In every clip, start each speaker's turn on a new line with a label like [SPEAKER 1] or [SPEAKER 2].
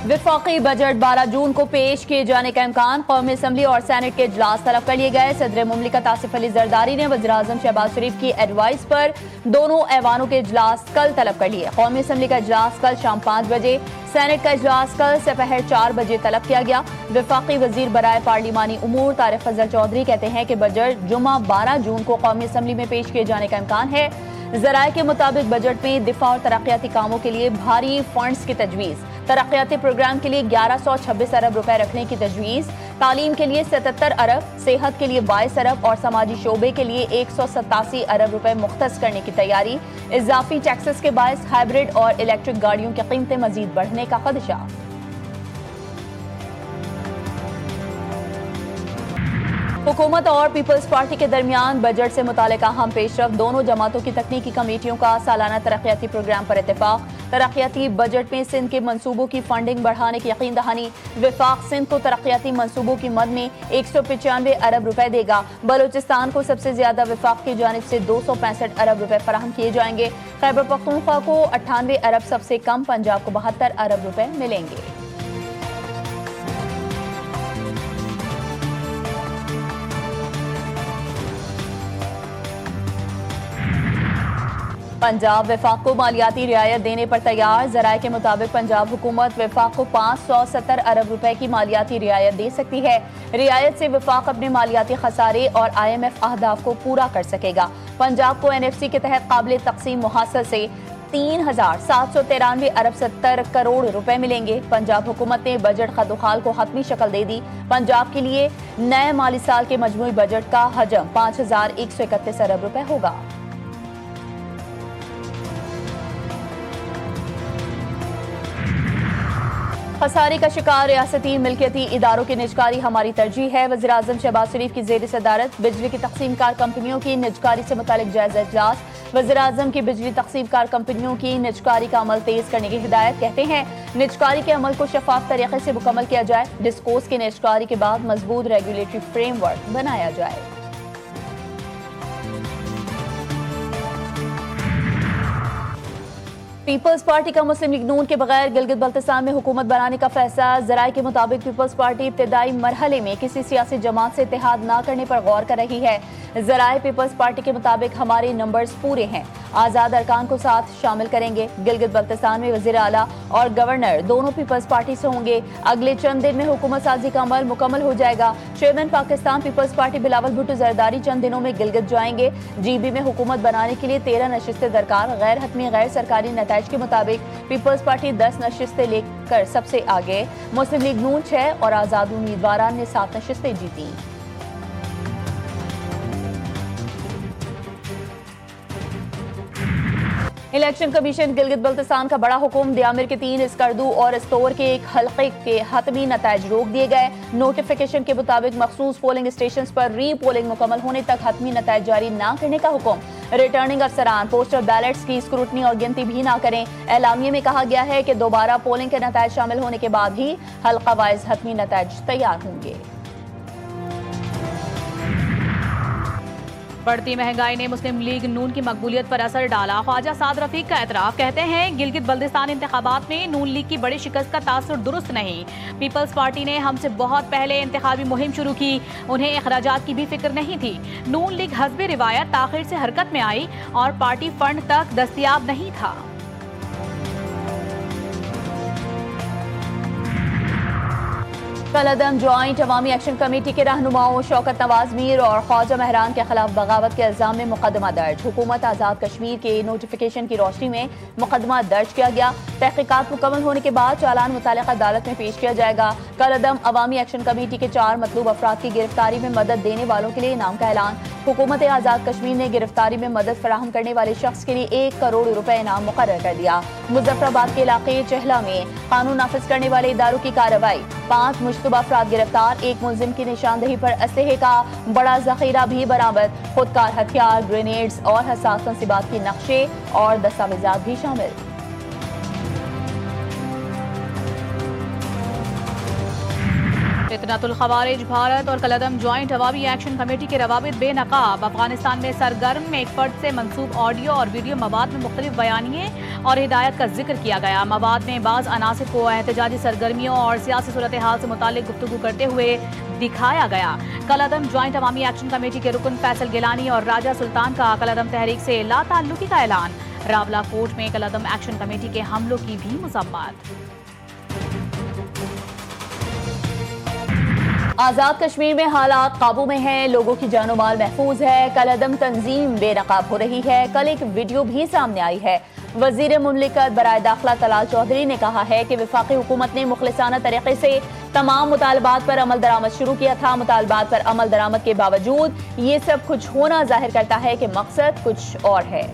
[SPEAKER 1] वफाकी बजट 12 जून को पेश किए जाने का इम्कान। कौमी असम्बली और सेनेट के इजलास तलब कर लिए गए। सदर मुमलिकत आसिफ अली जरदारी ने वज़ीर आज़म शहबाज शरीफ की एडवाइस पर दोनों ऐवानों के इजलास कल तलब कर लिए। कौमी असम्बली का इजलास कल शाम 5 बजे, सेनेट का इजलास कल दोपहर 4 बजे तलब किया गया। वफाकी वजीर बराए पार्लिमानी उमूर तारिक फजल चौधरी कहते हैं कि बजट जुमा 12 जून को कौमी असम्बली में पेश किए जाने का इम्कान है। ज़राए के मुताबिक बजट में दिफा और तरक्याती कामों के लिए भारी फंड्स की तजवीज़, तरक्याती प्रोग्राम के लिए 1126 अरब रुपए रखने की तजवीज़, तालीम के लिए 77 अरब, सेहत के लिए 22 अरब और समाजी शोबे के लिए 187 अरब रुपए मुख्तस करने की तैयारी। इजाफी टैक्सेस के बायस हाइब्रिड और इलेक्ट्रिक गाड़ियों की कीमतें मजीद बढ़ने का खदशा। हुकूमत और पीपल्स पार्टी के दरमियान बजट से मुतालिक अहम पेशरफ। दोनों जमातों की तकनीकी कमेटियों का सालाना तरक्याती प्रोग्राम पर इत्तेफाक। तरक्याती बजट में सिंध के मनसूबों की फंडिंग बढ़ाने की यकीन दहानी। वफाक सिंध को तरक्याती मनसूबों की मद में 195 अरब रुपए देगा। बलूचिस्तान को सबसे ज्यादा वफाक की जानिब से 265 अरब रुपए फराहम किए जाएंगे। खैबर पख्तूनख्वा को 98 अरब, सबसे कम पंजाब को 72 अरब रुपए मिलेंगे। पंजाब वफाक को मालियाती रियायत देने पर तैयार। ज़राए के मुताबिक पंजाब हुकूमत वफाक को 570 अरब रुपए की मालियाती रियायत दे सकती है। रियायत से वफाक अपने मालियाती खसारे और IMF अहदाफ को पूरा कर सकेगा। पंजाब को NFC के तहत काबिल तकसीम मुहासर से 3793 अरब 70 करोड़ रुपए मिलेंगे। पंजाब हुकूमत ने बजट खदोखाल को हतमी शक्ल दे दी। पंजाब के लिए नए माली साल के मजमूई बजट का हजम 5131 अरब रुपए होगा। खसारे का शिकार रियासती मिल्कियती इदारों की निजकारी हमारी तरजीह है। वज़ीर आज़म शहबाज शरीफ की ज़ेर सदारत बिजली की तकसीम कार कंपनियों की निजकारी से मुतालिक जायजा इजलास। वज़ीर आज़म की बिजली तकसीम कार कंपनियों की निजकारी का अमल तेज करने की हिदायत। कहते हैं निजकारी के अमल को शफाफ तरीके से मुकम्मल किया जाए। डिस्कोस की निजकारी के बाद मजबूत रेगुलेटरी फ्रेमवर्क बनाया जाए। पीपल्स पार्टी का मुस्लिम लीग नून के बगैर गिलगित बल्तिस्तान में हुकूमत बनाने का फैसला। ज़राए के मुताबिक पीपल्स पार्टी इब्तदाई मरहले में किसी सियासी जमात से इत्तेहाद न करने पर गौर कर रही है। ज़राए पीपल्स पार्टी के मुताबिक हमारे नंबर्स पूरे हैं, आज़ाद अरकान को साथ शामिल करेंगे। गिलगित बल्तिस्तान में वज़ीर आला और गवर्नर दोनों पीपल्स पार्टी से होंगे। अगले चंद दिन में हुकूमत साजी का अमल मुकम्मल हो जाएगा। चेयरमैन पाकिस्तान पीपल्स पार्टी बिलावल भुट्टो जरदारी चंद दिनों में गिलगित जाएंगे। GB में हुकूमत बनाने के लिए 13 नशिस्तें दरकार। गैर हतमी गैर सरकारी नताइज के मुताबिक पीपल्स पार्टी 10 नशिस्तें लेकर सबसे आगे। मुस्लिम लीग नून 6 और आज़ाद उम्मीदवारान ने 7 नशिस्तें जीती। इलेक्शन कमीशन गिलगित बल्तिस्तान का बड़ा हुक्म। दियामिर के 3 स्कर्दू और स्टोर के एक हल्के के हतमी नताइज रोक दिए गए। नोटिफिकेशन के मुताबिक मखसूस पोलिंग स्टेशन पर री पोलिंग मुकम्मल होने तक हतमी नताइज जारी न करने का हुक्म। रिटर्निंग अफसरान पोस्टल बैलेट्स की स्क्रूटनी और गिनती भी ना करें। एलामिये में कहा गया है कि दोबारा पोलिंग के नताइज शामिल होने के बाद ही हल्का वाइज हतमी नताइज तैयार होंगे।
[SPEAKER 2] बढ़ती महंगाई ने मुस्लिम लीग नून की मकबूलियत पर असर डाला। ख्वाजा साद रफीक का एतराफ। कहते हैं गिलगित बल्तिस्तान इंतखाबात में नून लीग की बड़ी शिकस्त का तासुर दुरुस्त नहीं। पीपल्स पार्टी ने हमसे बहुत पहले इंतखाबी मुहिम शुरू की, उन्हें अखराजात की भी फिक्र नहीं थी। नून लीग हस्बे रिवायत ताखिर से हरकत में आई और पार्टी फंड तक दस्तयाब नहीं था।
[SPEAKER 1] कलअदम ज्वाइंट अवामी एक्शन कमेटी के रहनुमाओं शौकत नवाज मीर और ख्वाजा महरान के खिलाफ बगावत के इल्जाम में मुकदमा दर्ज। हुकूमत आज़ाद कश्मीर के नोटिफिकेशन की रोशनी में मुकदमा दर्ज किया गया। तहकीकात मुकम्मल होने के बाद चालान मुतालिका अदालत में पेश किया जाएगा। कलअदम अवामी एक्शन कमेटी के 4 मतलूब अफराद की गिरफ्तारी में मदद देने वालों के लिए इनाम का ऐलान। हुकूमत आज़ाद कश्मीर ने गिरफ्तारी में मदद फराहम करने वाले शख्स के लिए 1 करोड़ रुपए इनाम मुकर्रर कर दिया। मुजफ्फराबाद के इलाके चहला में कानून नाफिज करने वाले इदारों की कार्रवाई। 5 मुश्तबा अफराद गिरफ्तार। 1 मुलजिम की निशानदेही पर असलहे का बड़ा जखीरा भी बरामद। खुदकार हथियार, ग्रेनेड्स और हसास तंसीबात के नक्शे और दस्तावेजात भी शामिल।
[SPEAKER 2] फितनतुल खवारिज भारत और कलअदम ज्वाइंट अवामी एक्शन कमेटी के रवाबित बेनकाब। अफगानिस्तान में सरगर्म में एक फर्द से मंसूब ऑडियो और वीडियो मवाद में मुख्तलिफ बयानिए और हिदायत का जिक्र किया गया। मवाद में बाज़ अनासिर को एहतजाजी सरगर्मियों और सियासी सूरत हाल से मुतालिक गुफ्तगू करते हुए दिखाया गया। कलअदम ज्वाइंट अवामी एक्शन कमेटी के रुकन फैसल गिलानी और राजा सुल्तान का कलअदम तहरीक से लाताल्लुकी का ऐलान। रावला कोर्ट में कलअदम एक्शन कमेटी के हमलों की भी मज़म्मत।
[SPEAKER 1] आजाद कश्मीर में हालात काबू में हैं, लोगों की जानो माल महफूज है। कलअदम तंजीम बेनकाब हो रही है। कल एक वीडियो भी सामने आई है। वजीर मुमलिकत बराए दाखिला तलाल चौधरी ने कहा है कि वफाकी हुकूमत ने मुखलिसाना तरीके से तमाम मुतालबात पर अमल दरामद शुरू किया था। मुतालबात पर अमल दरामद के बावजूद ये सब कुछ होना जाहिर करता है कि मकसद कुछ और है।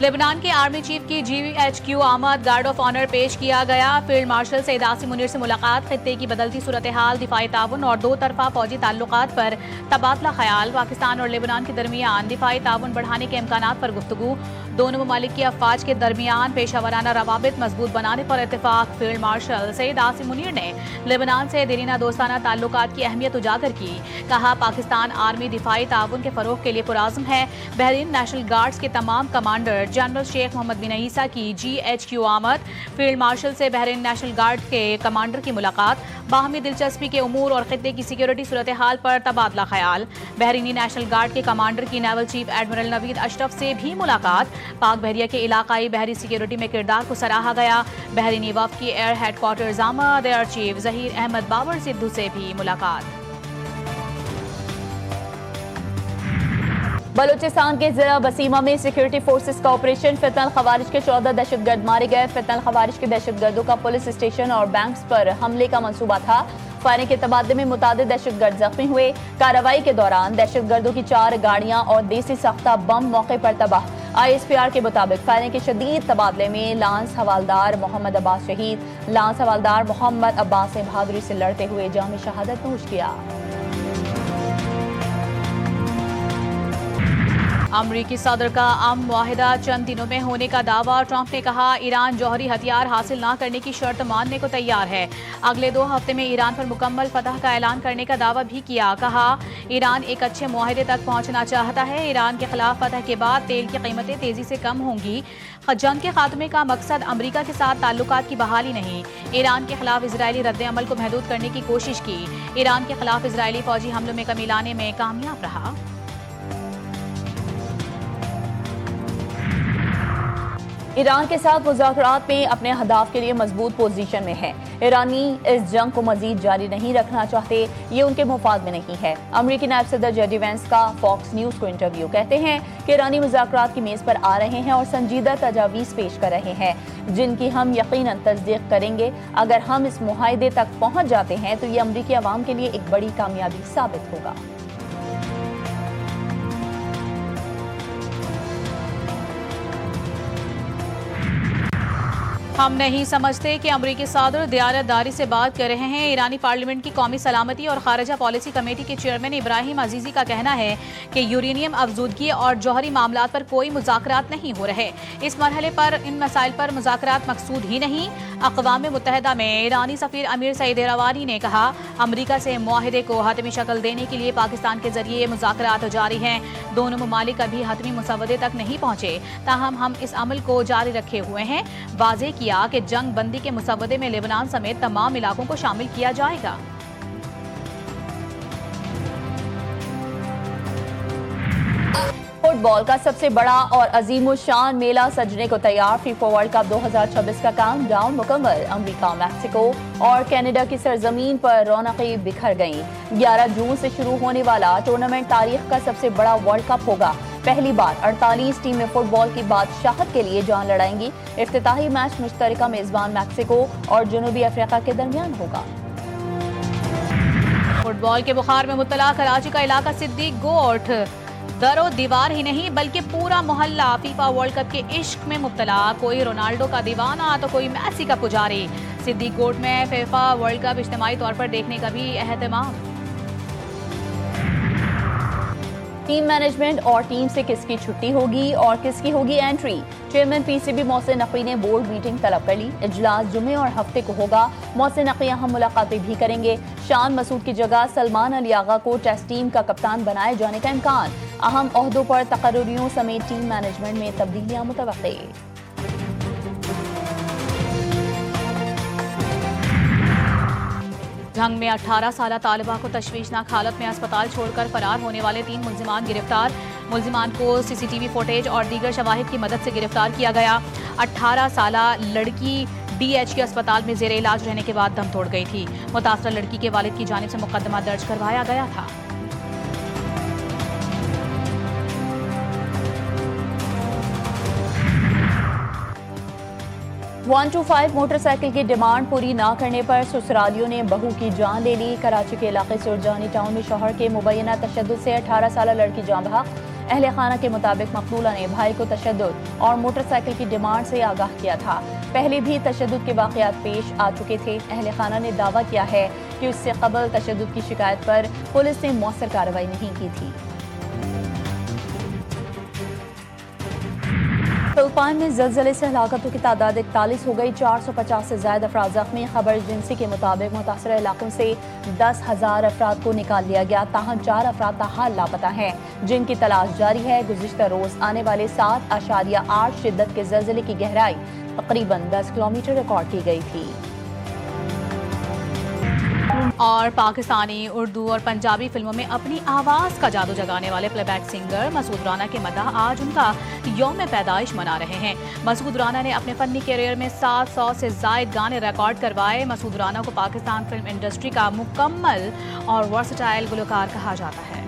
[SPEAKER 2] लेबनान के आर्मी चीफ की GHQ आमद गार्ड ऑफ ऑनर पेश किया गया। फील्ड मार्शल सईद आसिम मुनीर से मुलाकात, खित्ते की बदलती सूरत हाल, दिफाई ताउन और दो तरफा फौजी ताल्लुकात पर तबादला ख्याल। पाकिस्तान और लेबनान के दरमियान दिफाई ताउन बढ़ाने के इम्कानात पर गुफ्तगू। दोनों ममालिक की अफवाज के दरमियान पेशा वराना रवाबित मजबूत बनाने पर इत्तेफाक। फील्ड मार्शल सईद आसिम मुनीर ने लेबनान से देरीना दोस्ताना ताल्लुकात की अहमियत उजागर की। कहा, पाकिस्तान आर्मी दिफाई ताउन के फरोग के लिए पुराज़म है। बहरीन नेशनल गार्ड्स के तमाम कमांडर जनरल शेख मोहम्मद बिन ईसा की GHQ आमद। फील्ड मार्शल से बहरीन नेशनल गार्ड के कमांडर की मुलाकात। बाहमी दिलचस्पी के उमूर और खित्ते की सिक्योरिटी सूरत हाल पर तबादला ख्याल। बहरीनी नेशनल गार्ड के कमांडर की naval chief admiral Naveed Ashraf से भी मुलाकात। पाक बहरिया के इलाकाई बहरी सिक्योरिटी में किरदार को सराहा गया। बहरीनी वफ़द की एयर हेडक्वार्टर्स आमद। एयर चीफ जहीर अहमद बाबर सिद्धू से भी मुलाकात।
[SPEAKER 1] बलूचिस्तान के जिला बसीमा में सिक्योरिटी फोर्सेस का ऑपरेशन। फितनल खवारिज के 14 दहशतगर्द मारे गए। फितनल खवारिज के दहशतगर्दों का पुलिस स्टेशन और बैंक्स पर हमले का मंसूबा था। फायरिंग के तबादले में मुतादिद दहशतगर्द जख्मी हुए। कार्रवाई के दौरान दहशतगर्दों की 4 गाड़ियां और देसी सख्ता बम मौके पर तबाह। ISPR के मुताबिक फायरिंग के शदीद तबादले में लांस हवालदार मोहम्मद अब्बास शहीद। लांस हवालदार मोहम्मद अब्बास ने बहादुरी से लड़ते हुए जाम शहादत नोश किया।
[SPEAKER 2] अमरीकी सदर का अमन मुआहिदा चंद दिनों में होने का दावा। ट्रंप ने कहा, ईरान जौहरी हथियार हासिल न करने की शर्त मानने को तैयार है। अगले 2 हफ्ते में ईरान पर मुकम्मल फतह का ऐलान करने का दावा भी किया। कहा, ईरान एक अच्छे मुआहिदे तक पहुंचना चाहता है। ईरान के खिलाफ फतह के बाद तेल की कीमतें तेजी से कम होंगी। जंग के खात्मे का मकसद अमरीका के साथ ताल्लुकात की बहाली नहीं। ईरान के खिलाफ इजरायली रद्द-ए-अमल को महदूद करने की कोशिश की। ईरान के खिलाफ इजरायली फौजी हमलों में कमी लाने में कामयाब रहा।
[SPEAKER 1] ईरान के साथ मुज़ाकरात में अपने अहदाफ के लिए मजबूत पोजीशन में है। ईरानी इस जंग को मजीद जारी नहीं रखना चाहते, ये उनके मुफाद में नहीं है। अमरीकी नायब सदर जेडी वेंस का फॉक्स न्यूज़ को इंटरव्यू। कहते हैं कि ईरानी मुज़ाकरात की मेज़ पर आ रहे हैं और संजीदा तजावीज़ पेश कर रहे हैं, जिनकी हम यकीनन तस्दीक करेंगे। अगर हम इस मुआहदे तक पहुँच जाते हैं तो ये अमरीकी अवाम के लिए एक बड़ी कामयाबी साबित होगा।
[SPEAKER 2] हम नहीं समझते कि अमरीकी सदर दियारतदारी से बात कर रहे हैं। ईरानी पार्लियामेंट की कौमी सलामती और खारजा पॉलिसी कमेटी के चेयरमैन इब्राहिम अजीजी का कहना है कि यूरेनियम अफजूदगी और जौहरी मामलात पर कोई मुज़ाकरात नहीं हो रहे। इस मरहले पर इन मसाइल पर मुज़ाकरात मकसूद ही नहीं। अक़वाम मुत्तहिदा में ईरानी सफ़ीर अमीर सईद रवानी ने कहा, अमरीका से मुआहदे को हतमी शक्ल देने के लिए पाकिस्तान के जरिए मुज़ाकरात जारी हैं। दोनों ममालिक अभी हतमी मुसवदे तक नहीं पहुँचे, ताहम हम इस अमल को जारी रखे हुए हैं। वाज़ेह किया कि जंग बंदी के मुसवदे में लेबनान समेत तमाम इलाकों को शामिल किया जाएगा।
[SPEAKER 1] फुटबॉल का सबसे बड़ा और अजीमुशान मेला सजने को तैयार। फीफा वर्ल्ड कप 2026 का काउंटडाउन मुकम्मल। अमेरिका, मैक्सिको और कनाडा की सरजमीन पर रौनकें बिखर गईं। 11 जून से शुरू होने वाला टूर्नामेंट तारीख का सबसे बड़ा वर्ल्ड कप होगा। पहली बार 48 टीमें फुटबॉल की बादशाहत के लिए जान लड़ाएंगी। इफ्तिताही मैच मुश्तरका मेजबान मैक्सिको और जनूबी अफ्रीका के दरमियान होगा।
[SPEAKER 2] फुटबॉल के बुखार में मुब्तला कराची का इलाका सिद्दीक गोट दरो दीवार ही नहीं बल्कि पूरा मोहल्ला फीफा वर्ल्ड कप के इश्क में मुब्तला। कोई रोनाल्डो का दीवाना तो कोई मेसी का पुजारी। सिद्दीक गोट में फीफा वर्ल्ड कप इज्तिमाई तौर पर देखने का भी एहतमाम।
[SPEAKER 1] टीम मैनेजमेंट और टीम से किसकी छुट्टी होगी और किसकी होगी entry. Chairman PCB Mohsin Naqvi ने बोर्ड मीटिंग तलब कर ली। इजलास जुमे और हफ्ते को होगा। मोहसिन नकवी अहम मुलाकातें भी करेंगे। शान मसूद की जगह सलमान अली आगा को टेस्ट टीम का कप्तान बनाए जाने का इम्कान। अहम ओहदों पर तकर्रुरियों समेत टीम मैनेजमेंट में तब्दीलियां मुतवक्के।
[SPEAKER 2] जंग में 18 साला तालिबा को तशवीशनाक हालत में अस्पताल छोड़कर फरार होने वाले 3 मुल्जिमान गिरफ्तार। मुल्जिमान को सीसीटीवी फुटेज और दीगर शवाहिद की मदद से गिरफ्तार किया गया। 18 साला लड़की DH अस्पताल में जेर इलाज रहने के बाद दम तोड़ गई थी। मुतासरा लड़की के वालिद की जानिब से मुकदमा दर्ज करवाया गया था।
[SPEAKER 1] वन टू 5 मोटरसाइकिल की डिमांड पूरी ना करने पर ससुरालियों ने बहू की जान ले ली। कराची के इलाके सुरजानी टाउन में शौहर के मुबैना तशद्दुद से 18 साला लड़की जान बहक। अहले खाना के मुताबिक मकबूला ने भाई को तशद्दुद और मोटरसाइकिल की डिमांड से आगाह किया था। पहले भी तशद्दुद के वाक़यात पेश आ चुके थे। अहले खाना ने दावा किया है कि उससे कबल तशद्दुद की शिकायत पर पुलिस ने मौसर कार्रवाई नहीं की थी। फिलिपाइन में ज़लज़ले से हलाकतों की तादाद 41 हो गई। 450 से ज़ायद अफराद ज़ख्मी। खबर एजेंसी के मुताबिक मुतासरा इलाकों से 10,000 अफराद को निकाल लिया गया। ताहम 4 अफराद ताहाल लापता हैं, जिनकी तलाश जारी है। गुज़िश्ता रोज़ आने वाले 7.8 शिद्दत के ज़लज़ले की गहराई तकरीबन 10 किलोमीटर रिकॉर्ड की गई थी।
[SPEAKER 2] और पाकिस्तानी, उर्दू और पंजाबी फिल्मों में अपनी आवाज़ का जादू जगाने वाले प्लेबैक सिंगर मसूद राना के मद्दाह आज उनका यौम पैदाइश मना रहे हैं। मसूद राना ने अपने फनी कैरियर में 700 से ज़ायद गाने रिकॉर्ड करवाए। मसूद राना को पाकिस्तान फिल्म इंडस्ट्री का मुकम्मल और वर्सटाइल गुलकार कहा जाता है।